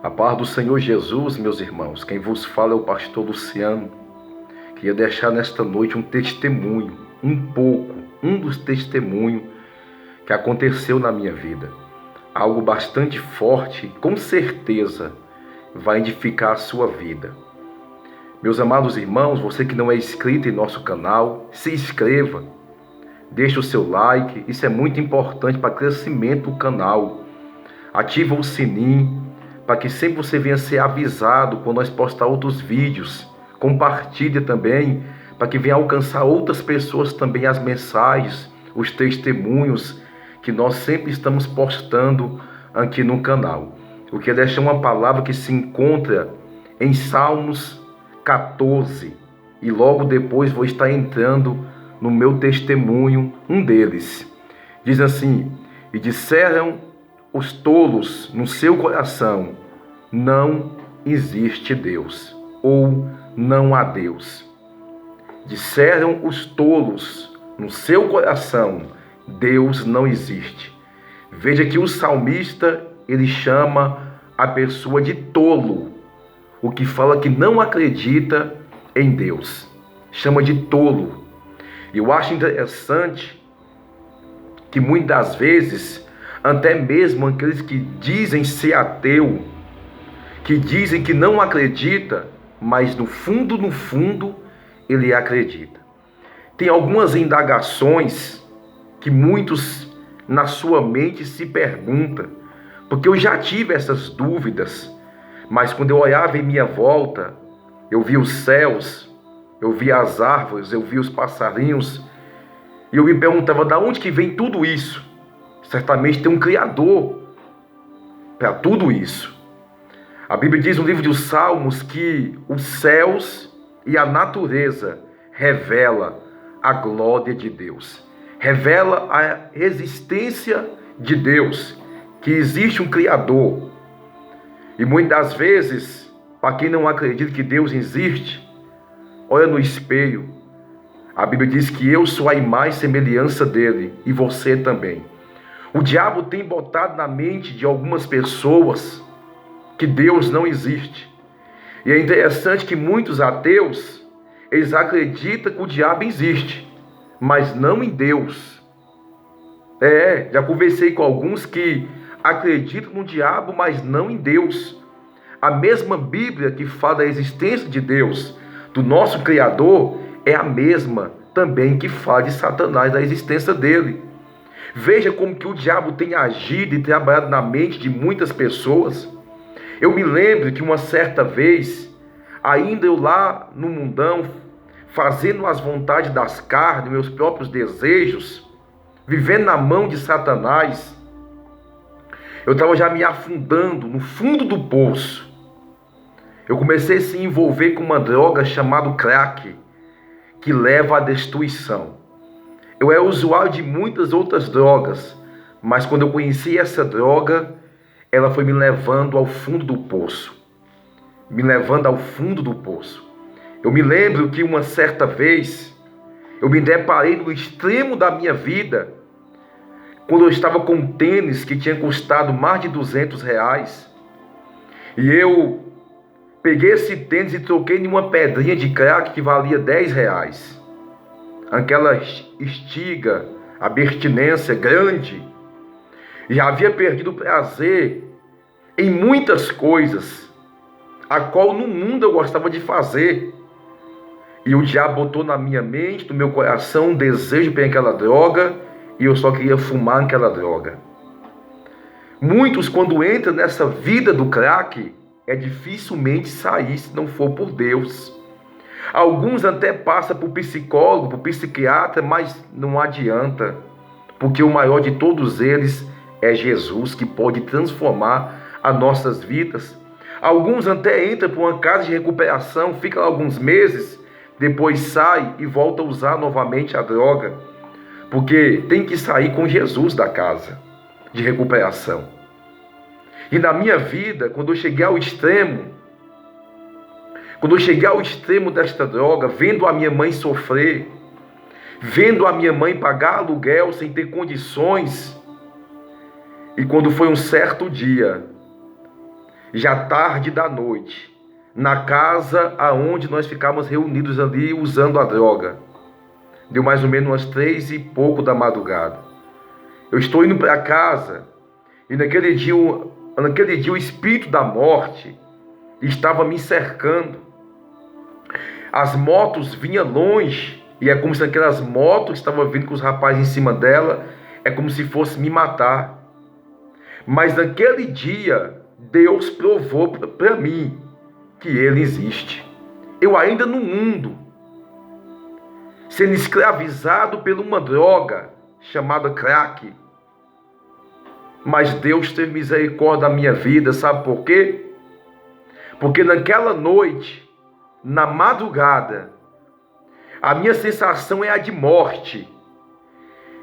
A paz do Senhor Jesus, meus irmãos, quem vos fala é o pastor Luciano. Queria deixar nesta noite um testemunho, um dos testemunhos que aconteceu na minha vida. Algo bastante forte, com certeza vai edificar a sua vida. Meus amados irmãos, você que não é inscrito em nosso canal, se inscreva, deixe o seu like, isso é muito importante para o crescimento do canal. Ativa o sininho, para que sempre você venha ser avisado quando nós postar outros vídeos. Compartilhe também, para que venha alcançar outras pessoas também as mensagens, os testemunhos que nós sempre estamos postando aqui no canal. Eu quero deixar uma palavra que se encontra em Salmos 14, e logo depois vou estar entrando no meu testemunho, um deles. Diz assim: e disseram os tolos no seu coração, não existe Deus, ou não há Deus. Disseram os tolos no seu coração, Deus não existe. Veja que o salmista, ele chama a pessoa de tolo, o que fala que não acredita em Deus. Chama de tolo. Eu acho interessante que muitas vezes, até mesmo aqueles que dizem ser ateu, que dizem que não acredita, mas no fundo, ele acredita. Tem algumas indagações que muitos na sua mente se perguntam, porque eu já tive essas dúvidas, mas quando eu olhava em minha volta, eu via os céus, eu via as árvores, eu via os passarinhos, e eu me perguntava, de onde que vem tudo isso? Certamente tem um Criador para tudo isso. A Bíblia diz no livro dos Salmos que os céus e a natureza revela a glória de Deus. Revela a existência de Deus, que existe um Criador. E muitas vezes, para quem não acredita que Deus existe, olha no espelho. A Bíblia diz que eu sou a imagem e semelhança dele, e você também. O diabo tem botado na mente de algumas pessoas que Deus não existe. E é interessante que muitos ateus, eles acreditam que o diabo existe, mas não em Deus. Já conversei com alguns que acreditam no diabo, mas não em Deus. A mesma Bíblia que fala da existência de Deus, do nosso Criador, é a mesma também que fala de Satanás, da existência dele. Veja como que o diabo tem agido e trabalhado na mente de muitas pessoas. Eu me lembro que uma certa vez, ainda eu lá no mundão, fazendo as vontades das carnes, meus próprios desejos, vivendo na mão de Satanás, eu estava já me afundando no fundo do poço. Eu comecei a se envolver com uma droga chamada crack, que leva à destruição. Eu era usuário de muitas outras drogas, mas quando eu conheci essa droga, ela foi me levando ao fundo do poço. Eu me lembro que uma certa vez, eu me deparei no extremo da minha vida, quando eu estava com um tênis que tinha custado mais de R$ 200, e eu peguei esse tênis e troquei em uma pedrinha de crack que valia R$ 10. Aquela estiga, abstinência grande, e havia perdido o prazer em muitas coisas, a qual no mundo eu gostava de fazer. E o diabo botou na minha mente, no meu coração, um desejo por aquela droga, e eu só queria fumar aquela droga. Muitos, quando entram nessa vida do crack, é dificilmente sair se não for por Deus. Alguns até passam por psicólogo, por psiquiatra, mas não adianta, porque o maior de todos eles é Jesus, que pode transformar as nossas vidas. Alguns até entram por uma casa de recuperação, ficam alguns meses, depois sai e volta a usar novamente a droga, porque tem que sair com Jesus da casa de recuperação. E na minha vida, quando eu cheguei ao extremo desta droga, vendo a minha mãe sofrer, vendo a minha mãe pagar aluguel sem ter condições, e quando foi um certo dia, já tarde da noite, na casa aonde nós ficávamos reunidos ali usando a droga. Deu mais ou menos umas 3 e pouco da madrugada. Eu estou indo para casa e naquele dia o espírito da morte estava me cercando. As motos vinham longe e é como se aquelas motos estavam vindo com os rapazes em cima dela, é como se fosse me matar. Mas naquele dia Deus provou para mim que Ele existe. Eu ainda no mundo, sendo escravizado por uma droga chamada crack. Mas Deus teve misericórdia da minha vida, sabe por quê? Porque naquela noite, na madrugada, a minha sensação é a de morte.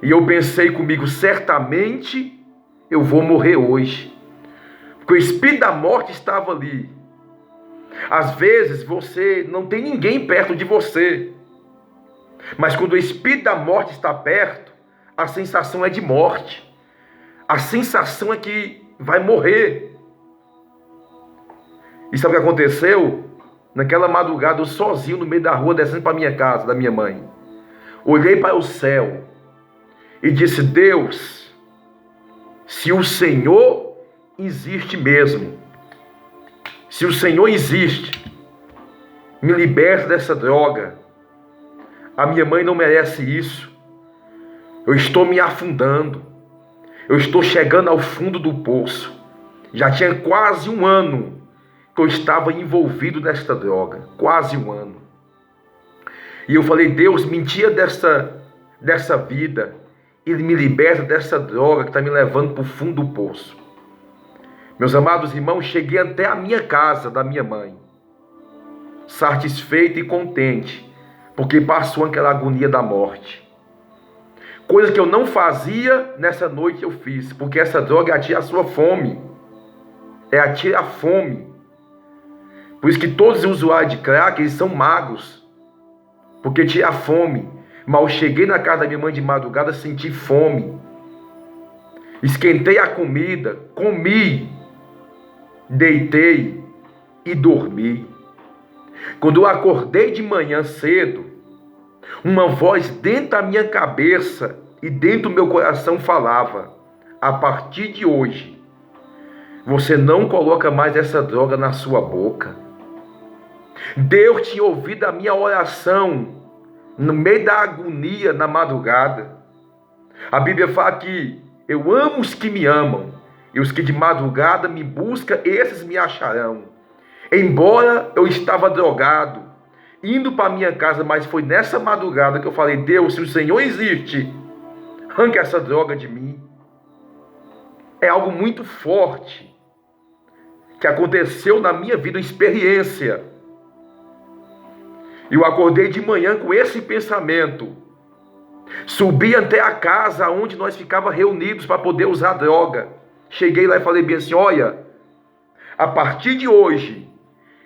E eu pensei comigo, certamente eu vou morrer hoje. Porque o espírito da morte estava ali. Às vezes você não tem ninguém perto de você. Mas quando o espírito da morte está perto, a sensação é de morte. A sensação é que vai morrer. E sabe o que aconteceu? Naquela madrugada, eu sozinho no meio da rua, descendo para minha casa, da minha mãe. Olhei para o céu e disse: Deus, se o Senhor existe mesmo, se o Senhor existe, me liberta dessa droga. A minha mãe não merece isso. Eu estou me afundando. Eu estou chegando ao fundo do poço. Já tinha quase um ano que eu estava envolvido nesta droga. Quase um ano. E eu falei: Deus, me tira dessa vida. E me liberta dessa droga que está me levando para o fundo do poço. Meus amados irmãos, cheguei até a minha casa da minha mãe, satisfeito e contente, porque passou aquela agonia da morte. Coisa que eu não fazia, nessa noite eu fiz, porque essa droga atira a sua fome. Atira a fome. Por isso que todos os usuários de crack, eles são magros, porque tira a fome. Mas eu cheguei na casa da minha mãe de madrugada, senti fome. Esquentei a comida, comi, deitei e dormi. Quando eu acordei de manhã cedo, uma voz dentro da minha cabeça e dentro do meu coração falava: a partir de hoje, você não coloca mais essa droga na sua boca. Deus tinha ouvido a minha oração no meio da agonia na madrugada. A Bíblia fala que eu amo os que me amam, e os que de madrugada me buscam, esses me acharão. Embora eu estava drogado, indo para minha casa, mas foi nessa madrugada que eu falei: Deus, se o Senhor existe, arranca essa droga de mim. É algo muito forte que aconteceu na minha vida, uma experiência. Eu acordei de manhã com esse pensamento. Subi até a casa onde nós ficávamos reunidos para poder usar droga. Cheguei lá e falei bem assim: olha, a partir de hoje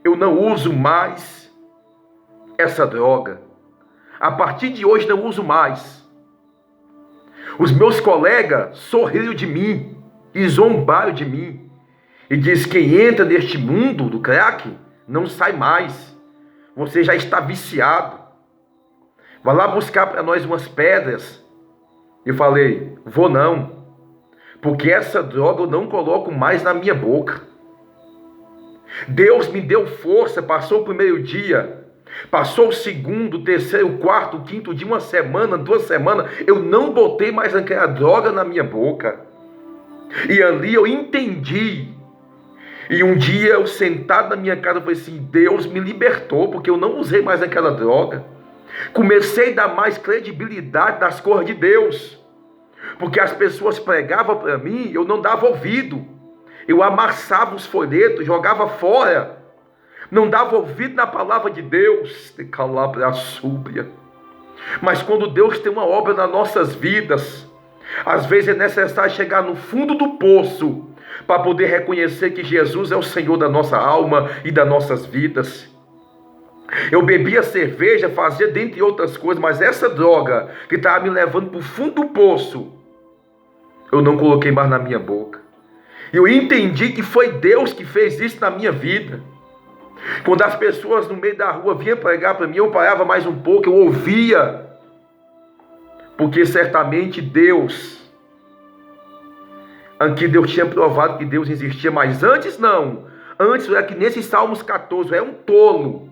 eu não uso mais essa droga. A partir de hoje não uso mais. Os meus colegas sorriram de mim e zombaram de mim. E diz: quem entra neste mundo do crack não sai mais. Você já está viciado. Vai lá buscar para nós umas pedras. Eu falei: vou não. Porque essa droga eu não coloco mais na minha boca. Deus me deu força. Passou o primeiro dia. Passou o segundo, o terceiro, o quarto, o quinto dia, uma semana, 2 semanas. Eu não botei mais aquela droga na minha boca. E ali eu entendi. E um dia eu sentado na minha casa, eu falei assim: Deus me libertou, porque eu não usei mais aquela droga. Comecei a dar mais credibilidade nas coisas de Deus. Porque as pessoas pregavam para mim, eu não dava ouvido. Eu amassava os folhetos, jogava fora. Não dava ouvido na palavra de Deus. De calabra súbia. Mas quando Deus tem uma obra nas nossas vidas, às vezes é necessário chegar no fundo do poço para poder reconhecer que Jesus é o Senhor da nossa alma e das nossas vidas. Eu bebia cerveja, fazia dentre outras coisas, mas essa droga que estava me levando para o fundo do poço, eu não coloquei mais na minha boca. E eu entendi que foi Deus que fez isso na minha vida. Quando as pessoas no meio da rua vinham pregar para mim, eu parava mais um pouco, eu ouvia. Porque certamente aqui Deus tinha provado que Deus existia, mas antes não. Antes é que nesse Salmos 14, é um tolo,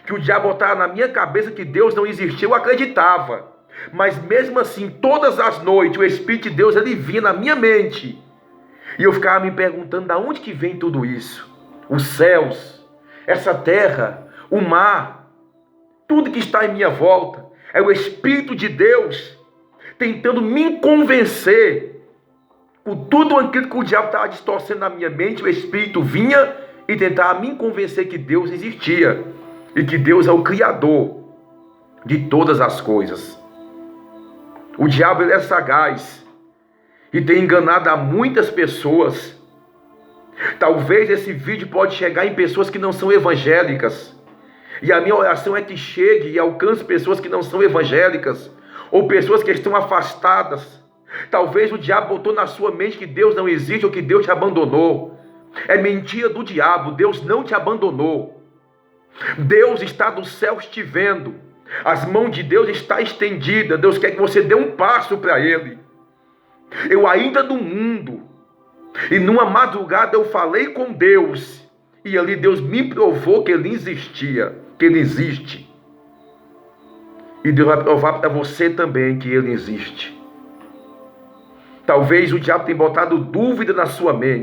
que o diabo botava na minha cabeça que Deus não existia, eu acreditava. Mas mesmo assim, todas as noites, o Espírito de Deus, ele vinha na minha mente. E eu ficava me perguntando, de onde que vem tudo isso? Os céus, essa terra, o mar, tudo que está em minha volta, é o Espírito de Deus tentando me convencer. Por tudo aquilo que o diabo estava distorcendo na minha mente, o Espírito vinha e tentava me convencer que Deus existia. E que Deus é o Criador de todas as coisas. O diabo, ele é sagaz e tem enganado a muitas pessoas. Talvez esse vídeo pode chegar em pessoas que não são evangélicas. E a minha oração é que chegue e alcance pessoas que não são evangélicas, ou pessoas que estão afastadas. Talvez o diabo botou na sua mente que Deus não existe ou que Deus te abandonou. É mentira do diabo, Deus não te abandonou. Deus está do céu te vendo. As mãos de Deus estão estendidas. Deus quer que você dê um passo para Ele. Eu ainda no mundo, e numa madrugada eu falei com Deus, e ali Deus me provou que Ele existia, que Ele existe. E Deus vai provar para você também que Ele existe. Talvez o diabo tenha botado dúvida na sua mente.